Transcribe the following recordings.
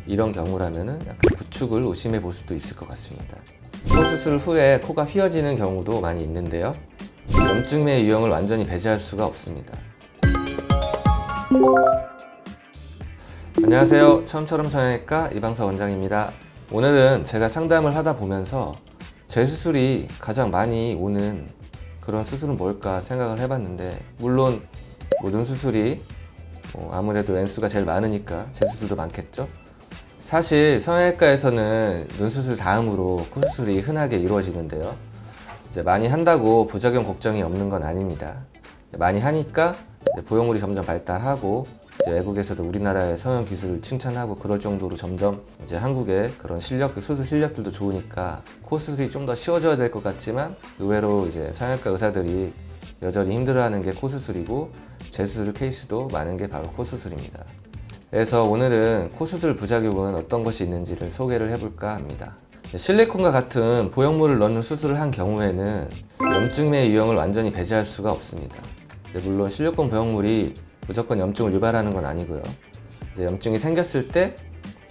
이런 경우라면은 약간 구축을 의심해 볼 수도 있을 것 같습니다. 코 수술 후에 코가 휘어지는 경우도 많이 있는데요. 염증의 유형을 완전히 배제할 수가 없습니다. 안녕하세요. 처음처럼 성형외과 이방서 원장입니다. 오늘은 제가 상담을 하다 보면서 재수술이 가장 많이 오는 그런 수술은 뭘까 생각을 해봤는데, 물론 모든 수술이 아무래도 N수가 제일 많으니까 재수술도 많겠죠. 사실 성형외과에서는 눈수술 다음으로 코수술이 흔하게 이루어지는데요. 이제 많이 한다고 부작용 걱정이 없는 건 아닙니다. 많이 하니까 이제 보형물이 점점 발달하고, 이제 외국에서도 우리나라의 성형 기술을 칭찬하고 그럴 정도로 점점 이제 한국의 그런 수술 실력들도 좋으니까 코 수술이 좀 더 쉬워져야 될 것 같지만, 의외로 이제 성형외과 의사들이 여전히 힘들어하는 게 코 수술이고, 재수술 케이스도 많은 게 바로 코 수술입니다. 그래서 오늘은 코 수술 부작용은 어떤 것이 있는지를 소개를 해볼까 합니다. 실리콘과 같은 보형물을 넣는 수술을 한 경우에는 염증의 유형을 완전히 배제할 수가 없습니다. 물론 실리콘 보형물이 무조건 염증을 유발하는 건 아니고요. 이제 염증이 생겼을 때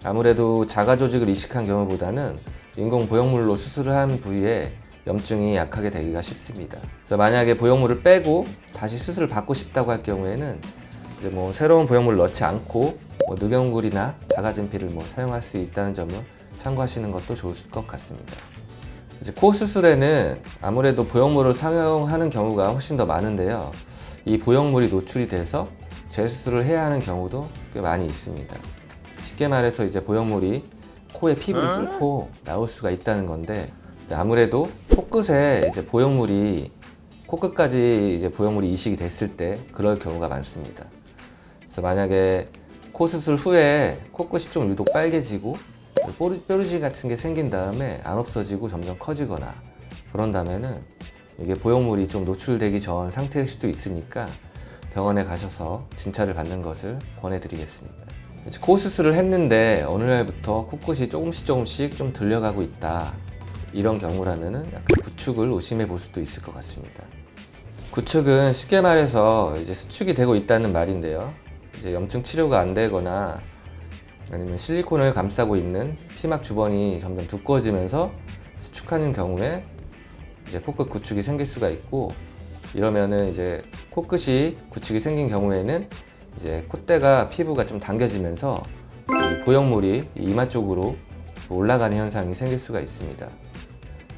아무래도 자가 조직을 이식한 경우보다는 인공 보형물로 수술을 한 부위에 염증이 약하게 되기가 쉽습니다. 그래서 만약에 보형물을 빼고 다시 수술을 받고 싶다고 할 경우에는 이제 새로운 보형물을 넣지 않고 늑연골이나 자가진피를 사용할 수 있다는 점을 참고하시는 것도 좋을 것 같습니다. 이제 코 수술에는 아무래도 보형물을 사용하는 경우가 훨씬 더 많은데요. 이 보형물이 노출이 돼서 재수술을 해야 하는 경우도 꽤 많이 있습니다. 쉽게 말해서 이제 보형물이 코의 피부를 뚫고 나올 수가 있다는 건데, 아무래도 코끝에 이제 코끝까지 이제 보형물이 이식이 됐을 때 그럴 경우가 많습니다. 그래서 만약에 코 수술 후에 코끝이 좀 유독 빨개지고 뾰루지 같은 게 생긴 다음에 안 없어지고 점점 커지거나 그런다면은 이게 보형물이 좀 노출되기 전 상태일 수도 있으니까 병원에 가셔서 진찰을 받는 것을 권해드리겠습니다. 코 수술을 했는데 어느 날부터 코끝이 조금씩 좀 들려가고 있다, 이런 경우라면은 약간 구축을 의심해 볼 수도 있을 것 같습니다. 구축은 쉽게 말해서 이제 수축이 되고 있다는 말인데요. 이제 염증 치료가 안 되거나 아니면 실리콘을 감싸고 있는 피막 주변이 점점 두꺼워지면서 수축하는 경우에 이제 코끝 구축이 생길 수가 있고, 이러면은 이제 코끝이 구축이 생긴 경우에는 이제 콧대가 피부가 좀 당겨지면서 이 보형물이 이마 쪽으로 올라가는 현상이 생길 수가 있습니다.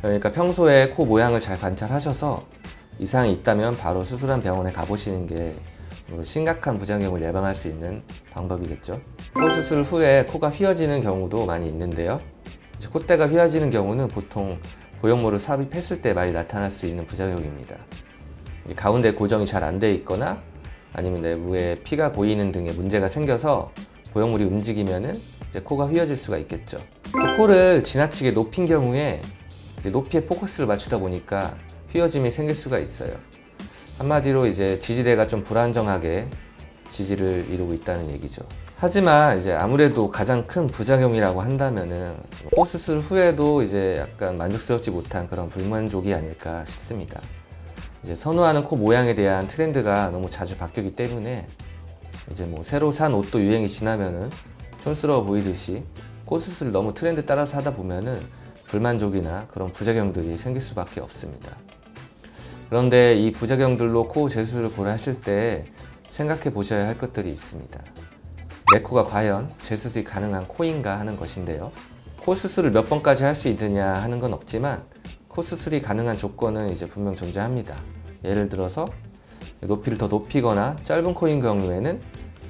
그러니까 평소에 코 모양을 잘 관찰하셔서 이상이 있다면 바로 수술한 병원에 가보시는 게 심각한 부작용을 예방할 수 있는 방법이겠죠. 코 수술 후에 코가 휘어지는 경우도 많이 있는데요. 콧대가 휘어지는 경우는 보통 보형물을 삽입했을 때 많이 나타날 수 있는 부작용입니다. 가운데 고정이 잘 안 돼 있거나 아니면 내부에 피가 고이는 등의 문제가 생겨서 보형물이 움직이면은 이제 코가 휘어질 수가 있겠죠. 코를 지나치게 높인 경우에 이제 높이에 포커스를 맞추다 보니까 휘어짐이 생길 수가 있어요. 한마디로 이제 지지대가 좀 불안정하게 지지를 이루고 있다는 얘기죠. 하지만 이제 아무래도 가장 큰 부작용이라고 한다면은 코 수술 후에도 이제 약간 만족스럽지 못한 그런 불만족이 아닐까 싶습니다. 이제 선호하는 코 모양에 대한 트렌드가 너무 자주 바뀌기 때문에 이제 새로 산 옷도 유행이 지나면은 촌스러워 보이듯이 코 수술을 너무 트렌드 따라서 하다 보면은 불만족이나 그런 부작용들이 생길 수밖에 없습니다. 그런데 이 부작용들로 코 재수술을 고려하실 때 생각해 보셔야 할 것들이 있습니다. 내 코가 과연 재수술이 가능한 코인가 하는 것인데요. 코 수술을 몇 번까지 할 수 있느냐 하는 건 없지만 코 수술이 가능한 조건은 이제 분명 존재합니다. 예를 들어서 높이를 더 높이거나 짧은 코인 경우에는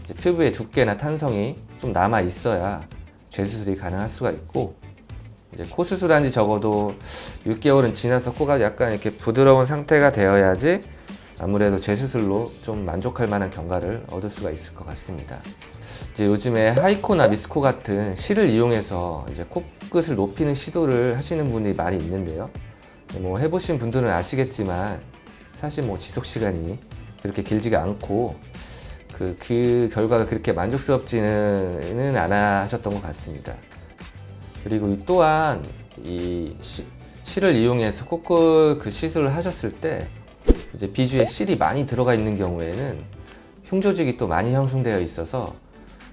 이제 피부의 두께나 탄성이 좀 남아 있어야 재수술이 가능할 수가 있고, 이제 코 수술한 지 적어도 6개월은 지나서 코가 약간 이렇게 부드러운 상태가 되어야지 아무래도 재수술로 좀 만족할 만한 결과를 얻을 수가 있을 것 같습니다. 이제 요즘에 하이코나 미스코 같은 실을 이용해서 이제 코끝을 높이는 시도를 하시는 분이 많이 있는데요. 해보신 분들은 아시겠지만 사실 지속 시간이 그렇게 길지가 않고 그 결과가 그렇게 만족스럽지는 않아 하셨던 것 같습니다. 그리고 또한 이 실을 이용해서 코끝 그 시술을 하셨을 때 이제 비주에 실이 많이 들어가 있는 경우에는 흉조직이 또 많이 형성되어 있어서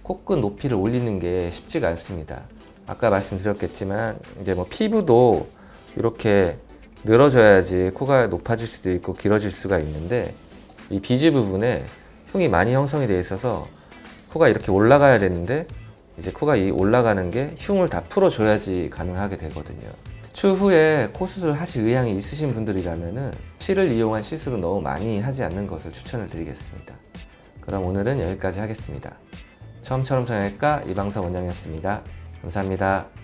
코끝 높이를 올리는 게 쉽지가 않습니다. 아까 말씀드렸겠지만 이제 뭐 피부도 이렇게 늘어져야지 코가 높아질 수도 있고 길어질 수가 있는데 이 비지 부분에 흉이 많이 형성이 되어 있어서 코가 이렇게 올라가야 되는데 이제 코가 이 올라가는 게 흉을 다 풀어줘야지 가능하게 되거든요. 추후에 코 수술을 하실 의향이 있으신 분들이라면은 실을 이용한 시술은 너무 많이 하지 않는 것을 추천을 드리겠습니다. 그럼 오늘은 여기까지 하겠습니다. 처음처럼 성형외과 이방석 원장이었습니다. 감사합니다.